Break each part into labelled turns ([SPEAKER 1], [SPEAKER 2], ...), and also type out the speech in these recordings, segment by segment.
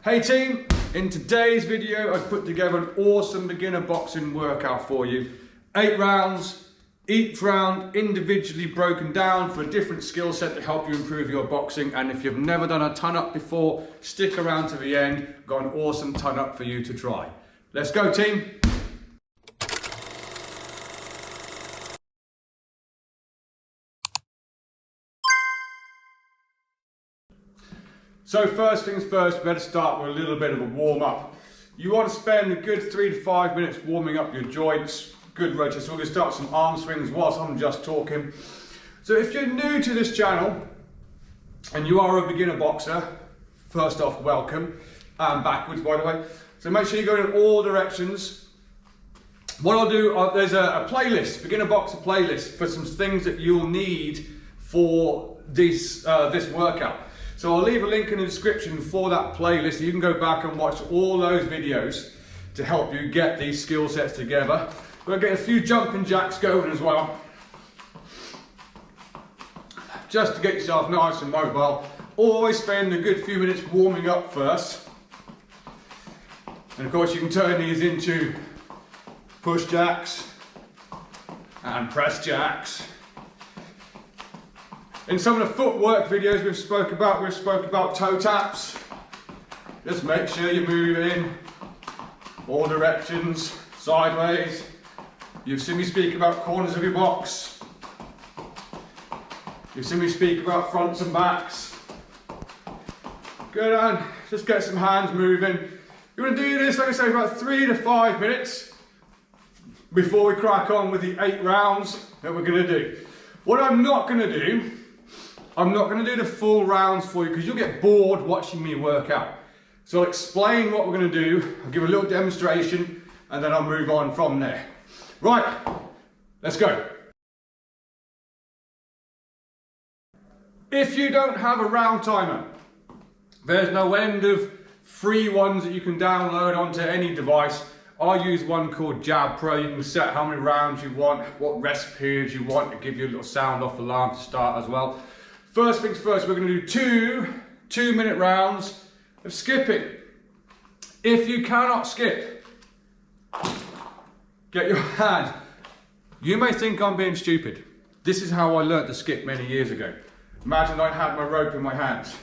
[SPEAKER 1] Hey team, in today's video I've put together an awesome beginner boxing workout for you. 8 rounds, each round individually broken down for a different skill set to help you improve your boxing. And if you've never done a ton up before, stick around to the end. Got an awesome ton up for you to try. Let's go team. So first things first, we better start with a little bit of a warm up. You want to spend a good 3 to 5 minutes warming up your joints, good rotation. So we're going to start with some arm swings whilst I'm just talking. So if you're new to this channel and you are a beginner boxer, first off, welcome, and backwards by the way. So make sure you go in all directions. What I'll do, there's a playlist, beginner boxer playlist for some things that you'll need for this workout. So I'll leave a link in the description for that playlist so you can go back and watch all those videos to help you get these skill sets together. We're going to get a few jumping jacks going as well, just to get yourself nice and mobile. Always spend a good few minutes warming up first. And of course you can turn these into push jacks and press jacks. In some of the footwork videos we've spoke about toe taps. Just make sure you move in all directions, sideways. You've seen me speak about corners of your box. You've seen me speak about fronts and backs. Good on, just get some hands moving. You want to do this, like I say, about 3 to 5 minutes before we crack on with the 8 rounds that we're going to do. What I'm not going to do, I'm not going to do the full rounds for you because you'll get bored watching me work out. So I'll explain what we're going to do, I'll give a little demonstration, and then I'll move on from there. Right, let's go. If you don't have a round timer, there's no end of free ones that you can download onto any device. I use one called Jab Pro. You can set how many rounds you want, what rest periods you want, to give you a little sound off alarm to start as well. First things first, we're going to do two 2-minute rounds of skipping. If you cannot skip, get your hand. You may think I'm being stupid. This is how I learned to skip many years ago. Imagine I had my rope in my hands.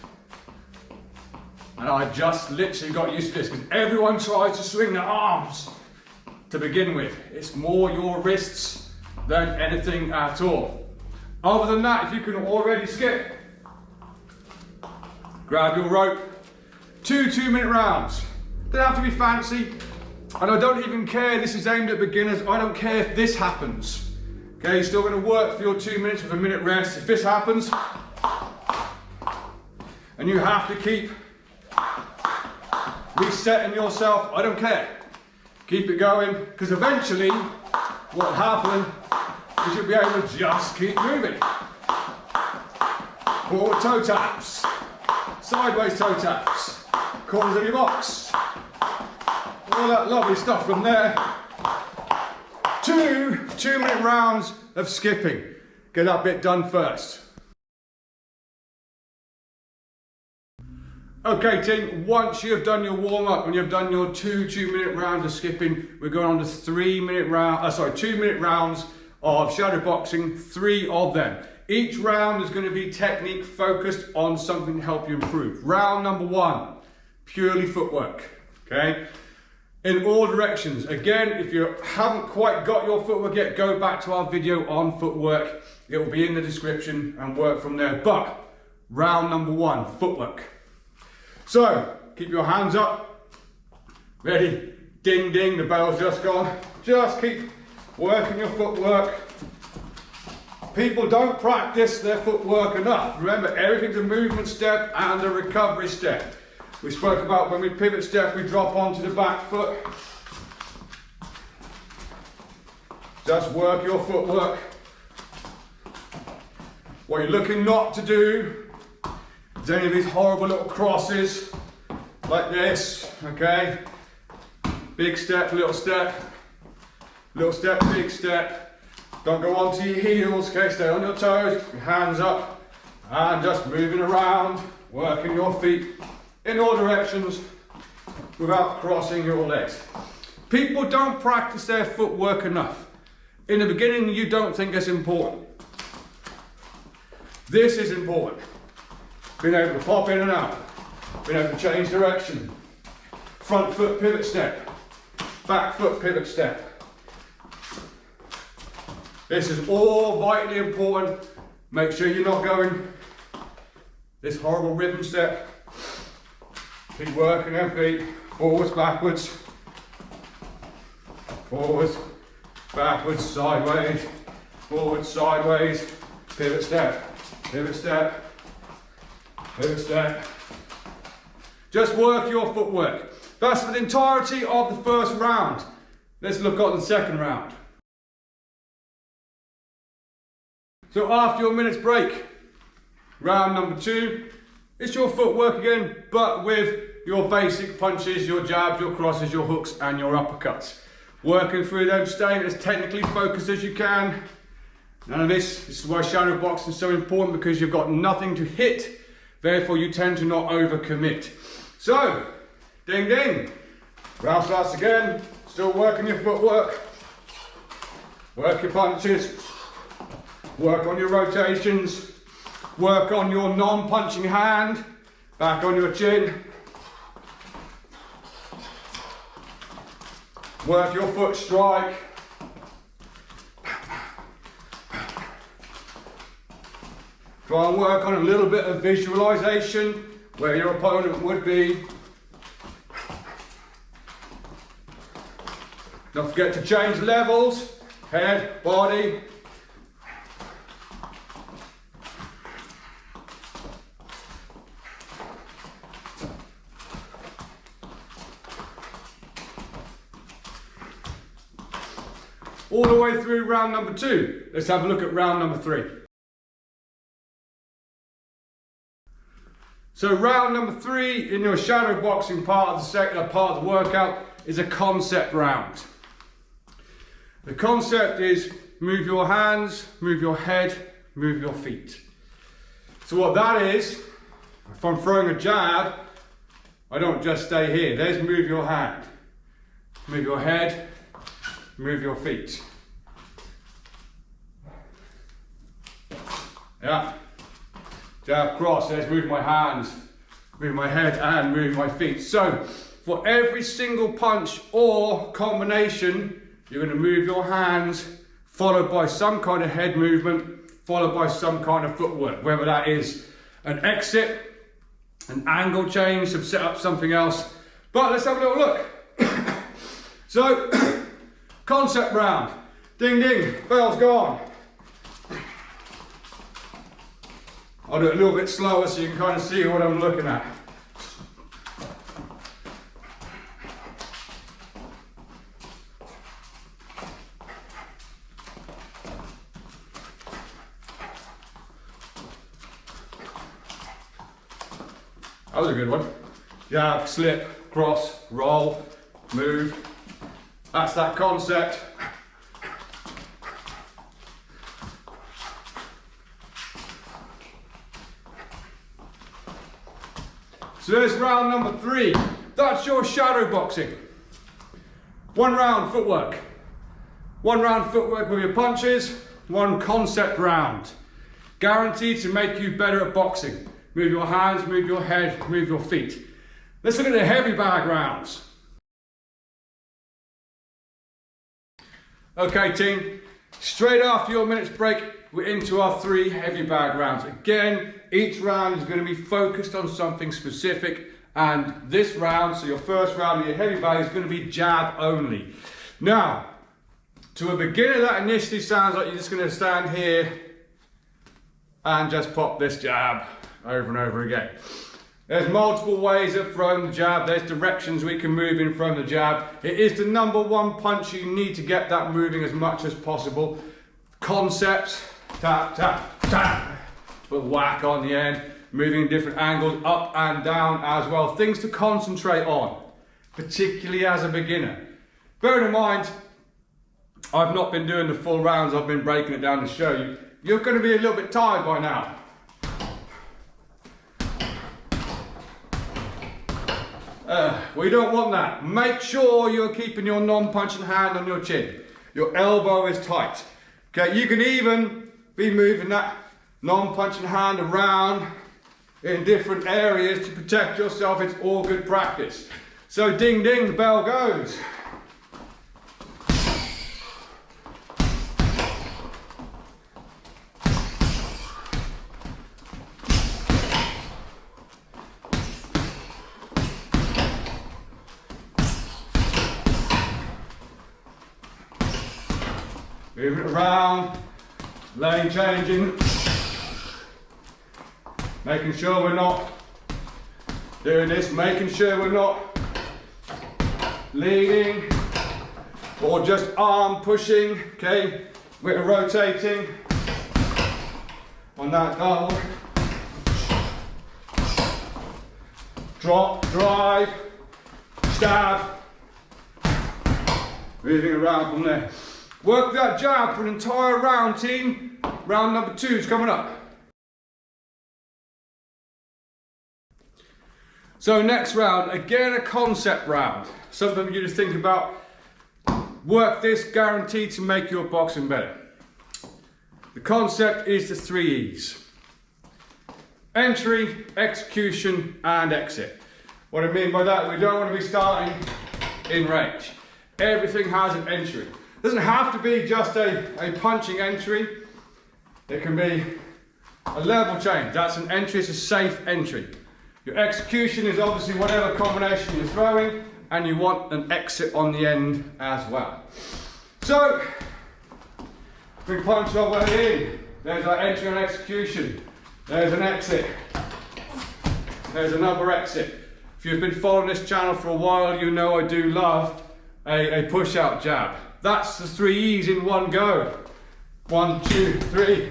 [SPEAKER 1] And I just literally got used to this because everyone tries to swing their arms to begin with. It's more your wrists than anything at all. Other than that, if you can already skip, grab your rope. 2 2-minute rounds. Don't have to be fancy. And I don't even care, this is aimed at beginners. I don't care if this happens. Okay, you're still going to work for your 2 minutes with a minute rest. If this happens, and you have to keep resetting yourself, I don't care. Keep it going, because eventually what will happen is you'll be able to just keep moving. Forward toe taps, sideways toe taps, corners of your box, all that lovely stuff from there. 2 2-minute rounds of skipping. Get that bit done first. Okay team, once you've done your warm up and you've done your 2 2-minute rounds of skipping, we're going on to 2-minute rounds of shadow boxing, 3 of them. Each round is going to be technique focused on something to help you improve. Round number 1, purely footwork, okay? In all directions. Again, if you haven't quite got your footwork yet, go back to our video on footwork. It will be in the description and work from there. But round number 1, footwork. So, keep your hands up. Ready? Ding, ding, the bell's just gone. Just keep working your footwork. People don't practice their footwork enough. Remember, everything's a movement step and a recovery step. We spoke about when we pivot step, we drop onto the back foot. Just work your footwork. What you're looking not to do is any of these horrible little crosses like this, okay? Big step, little step, big step. Don't go onto your heels, okay? Stay on your toes, your hands up, and just moving around, working your feet in all directions. without crossing your legs. People don't practice their footwork enough. In the beginning, you don't think it's important. This is important. Being able to pop in and out, being able to change direction. Front foot pivot step, back foot pivot step. This is all vitally important. Make sure you're not going this horrible rhythm step. Keep working their feet, forwards, backwards, forwards, backwards, sideways, forwards, sideways, pivot step, pivot step, pivot step. Just work your footwork. That's for the entirety of the first round. Let's look at the second round. So after your minute's break, round number 2, it's your footwork again, but with your basic punches, your jabs, your crosses, your hooks, and your uppercuts. Working through them, staying as technically focused as you can. None of this is why shadow boxing is so important, because you've got nothing to hit, therefore you tend to not overcommit. So, ding ding, round starts again, still working your footwork, work your punches, work on your rotations, work on your non-punching hand, back on your chin, work your foot strike, try and work on a little bit of visualization where your opponent would be. Don't forget to change levels, head, body. All the way through round number 2. Let's have a look at round number 3. So round number 3 in your shadow boxing part of the workout is a concept round. The concept is move your hands, move your head, move your feet. So what that is, if I'm throwing a jab, I don't just stay here. There's move your hand, move your head, move your feet. Yeah. Jab, cross, there's move my hands, move my head and move my feet. So for every single punch or combination, you're going to move your hands, followed by some kind of head movement, followed by some kind of footwork, whether that is an exit, an angle change to set up something else. But let's have a little look. So, concept round. Ding ding, bell's gone. I'll do it a little bit slower so you can kind of see what I'm looking at. That was a good one. Jab, slip, cross, roll, move. That's that concept. So there's round number 3. That's your shadow boxing. 1 round footwork. 1 round footwork with your punches, 1 concept round. Guaranteed to make you better at boxing. Move your hands, move your head, move your feet. Let's look at the heavy bag rounds. Okay team, straight after your minute's break, we're into our 3 heavy bag rounds. Again, each round is going to be focused on something specific, and this round, so your first round of your heavy bag, is going to be jab only. Now, to a beginner that initially sounds like you're just going to stand here and just pop this jab over and over again. There's multiple ways of throwing the jab. There's directions we can move in from the jab. It is the number 1 punch. You need to get that moving as much as possible. Concepts, tap, tap, tap, with whack on the end, moving different angles, up and down as well. Things to concentrate on, particularly as a beginner. Bearing in mind, I've not been doing the full rounds, I've been breaking it down to show you. You're going to be a little bit tired by now. We don't want that. Make sure you're keeping your non-punching hand on your chin. Your elbow is tight. Okay, you can even be moving that non-punching hand around in different areas to protect yourself. It's all good practice. So ding ding, the bell goes. Moving it around, lane changing, making sure we're not doing this, making sure we're not leaning or just arm pushing, okay? We're rotating on that double. Drop, drive, stab, moving around from there. Work that jab for an entire round, team. Round number 2 is coming up. So next round, again a concept round. Something for you to think about. Work this, guaranteed to make your boxing better. The concept is the 3 E's. Entry, execution, and exit. What I mean by that, we don't want to be starting in range. Everything has an entry. It doesn't have to be just a punching entry. It can be a level change. That's an entry, it's a safe entry. Your execution is obviously whatever combination you're throwing, and you want an exit on the end as well. So, we punch our way in. There's our entry and execution. There's an exit. There's another exit. If you've been following this channel for a while, you know I do love a push-out jab. That's the 3 E's in one go. 1, 2, 3.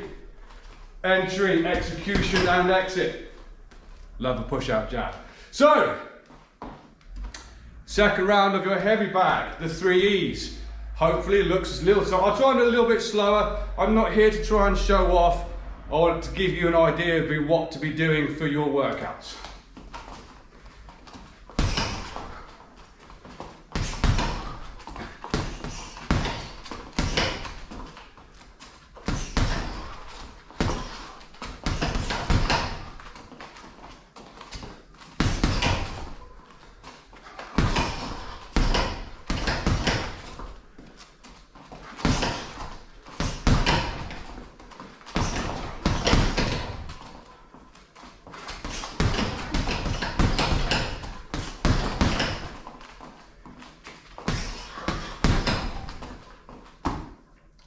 [SPEAKER 1] Entry, execution, and exit. Love a push-out jab. So, second round of your heavy bag, the 3 E's. Hopefully it looks a little, so I'll try and do it a little bit slower. I'm not here to try and show off. I want to give you an idea of what to be doing for your workouts.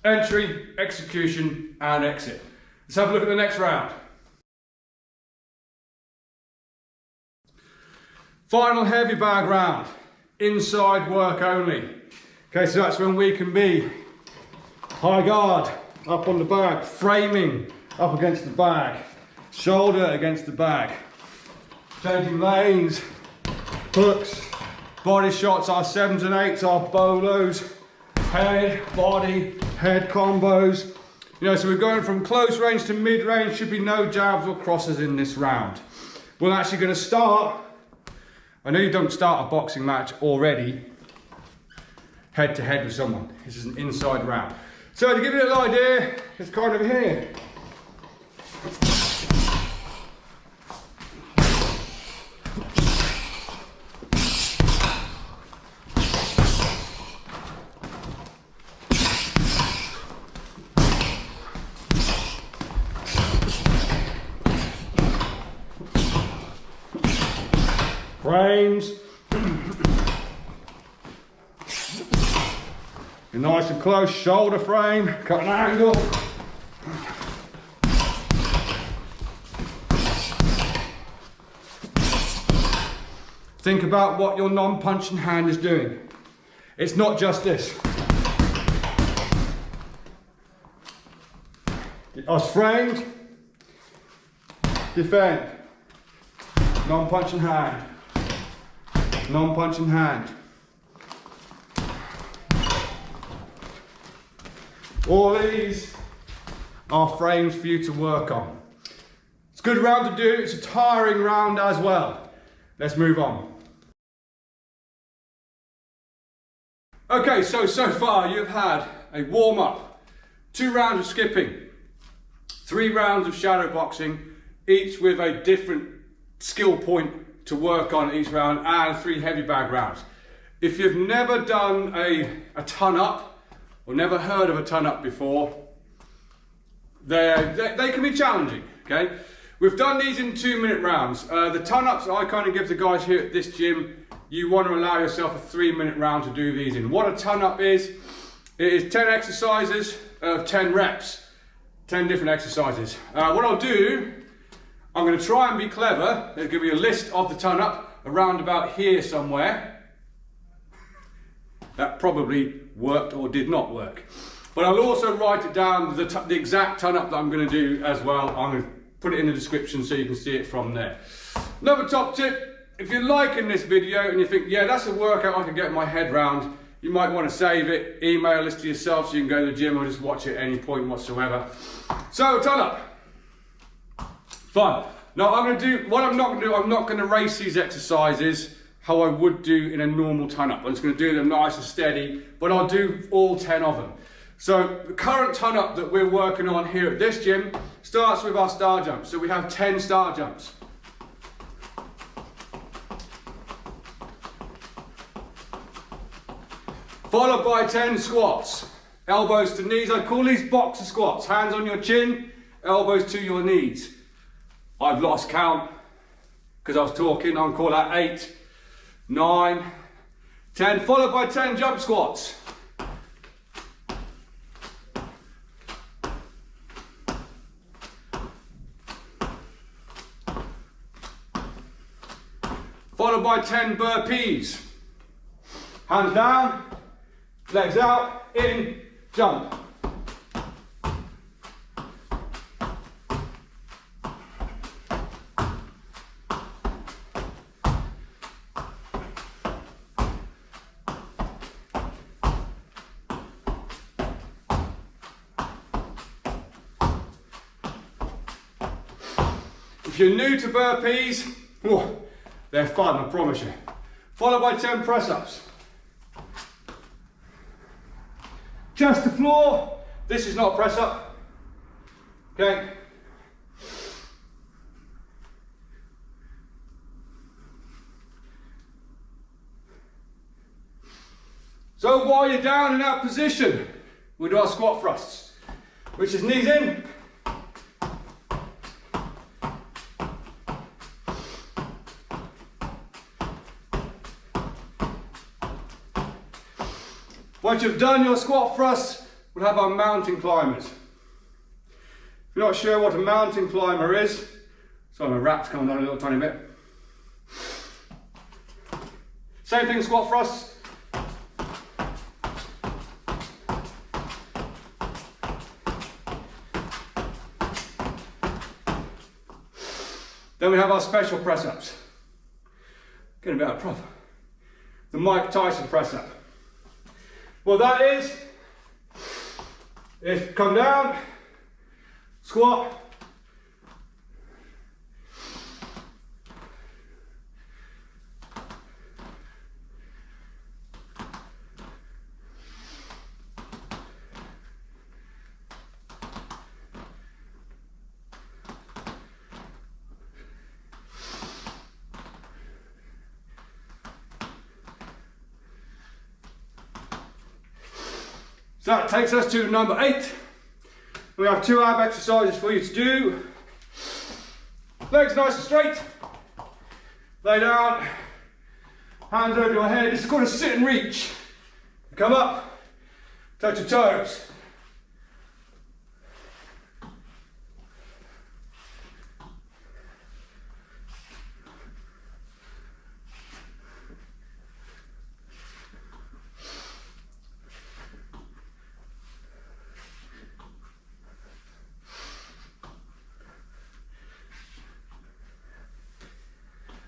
[SPEAKER 1] Entry, execution, and exit. Let's have a look at the next round. Final heavy bag round. Inside work only. Okay, so that's when we can be high guard, up on the bag, framing up against the bag, shoulder against the bag, changing lanes, hooks, body shots, our 7s and 8s, our bolos, head, body, head combos. You know, so we're going from close range to mid range. Should be no jabs or crosses in this round. We're actually going to start, I know you don't start a boxing match already head to head with someone. This is an inside round. So to give you a little idea, it's kind of here. Frames. Be nice and close, shoulder frame, cut an angle. Think about what your non-punching hand is doing. It's not just this. Us framed, defend, non-punching hand. Non-punching hand. All these are frames for you to work on. It's a good round to do. It's a tiring round as well. Let's move on. Okay, so far you've had a warm up, 2 rounds of skipping, 3 rounds of shadow boxing, each with a different skill point to work on each round, and 3 heavy bag rounds. If you've never done a ton up, or never heard of a ton up before, they can be challenging, okay? We've done these in 2-minute rounds. The ton ups I kind of give the guys here at this gym, you want to allow yourself a 3-minute round to do these in. What a ton up is, it is 10 exercises of 10 reps, 10 different exercises. What I'll do, I'm going to try and be clever. There's going to be a list of the ton up around about here somewhere. That probably worked or did not work. But I'll also write it down, the exact ton up that I'm going to do as well. I'm going to put it in the description so you can see it from there. Another top tip, if you're liking this video and you think, yeah, that's a workout I can get my head round, you might want to save it, email this to yourself so you can go to the gym or just watch it at any point whatsoever. So, ton up. Fun. Now, what I'm not going to do, I'm not going to race these exercises how I would do in a normal ton up. I'm just going to do them nice and steady, but I'll do all 10 of them. So, the current ton up that we're working on here at this gym starts with our star jumps. So we have 10 star jumps. Followed by 10 squats. Elbows to knees. I call these boxer squats. Hands on your chin, elbows to your knees. I've lost count because I was talking. I'll call that 8, 9, 10. Followed by 10 jump squats. Followed by 10 burpees. Hands down. Legs out, in, jump. If you're new to burpees, they're fun, I promise you. Followed by 10 press-ups. Chest to floor. This is not a press up. Okay. So while you're down in that position, we'll do our squat thrusts, which is knees in. Once you've done your squat thrusts, we'll have our mountain climbers. If you're not sure what a mountain climber is, sorry, my wrap's coming on a little tiny bit. Same thing, squat thrusts. Then we have our special press-ups. Getting a bit out of prof. The Mike Tyson press-up. Well, that is come down, squat, so that takes us to number 8. We have 2 ab exercises for you to do. Legs nice and straight. Lay down, hands over your head. This is called a sit and reach. Come up, touch your toes.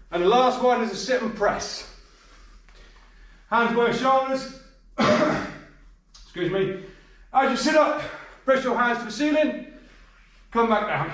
[SPEAKER 1] And the last one is a sit and press. Hands below shoulders. Excuse me. As you sit up, press your hands to the ceiling, come back down.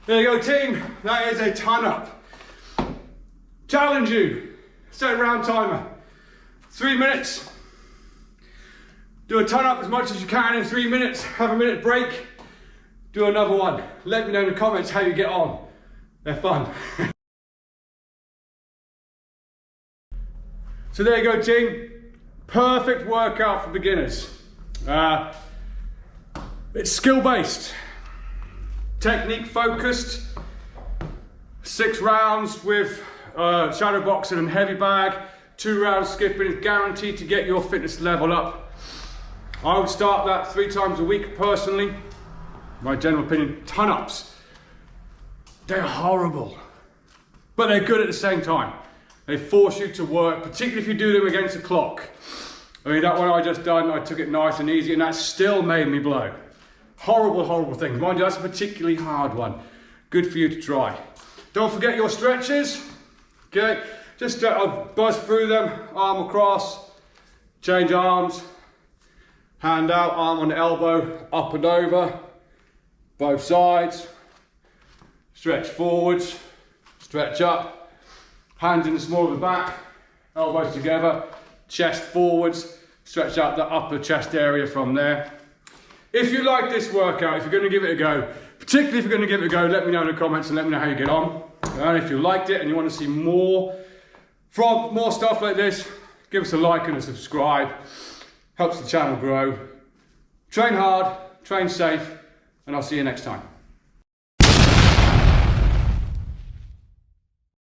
[SPEAKER 1] There you go, team. That is a ton up. Challenge you. Set a round timer. 3 minutes. Do a ton up as much as you can in 3 minutes. Have a minute break. Do another one. Let me know in the comments how you get on. They're fun. So there you go, team. Perfect workout for beginners. It's skill-based, technique-focused. 6 rounds with shadow boxing and heavy bag. 2 rounds skipping is guaranteed to get your fitness level up. I would start that 3 times a week personally. My general opinion, ton ups. They're horrible, but they're good at the same time. They force you to work, particularly if you do them against the clock. I mean, that one I just done, I took it nice and easy, and that still made me blow. Horrible, horrible thing. Mind you, that's a particularly hard one. Good for you to try. Don't forget your stretches. Okay, just I'll buzz through them, arm across, change arms, hand out, arm on the elbow, up and over, both sides, stretch forwards, stretch up, hands in the small of the back, elbows together, chest forwards, stretch out the upper chest area from there. If you like this workout, if you're going to give it a go, particularly if you're going to give it a go, let me know in the comments and let me know how you get on. And if you liked it and you want to see more stuff like this, give us a like and a subscribe. Helps the channel grow. Train hard, train safe, and I'll see you next time.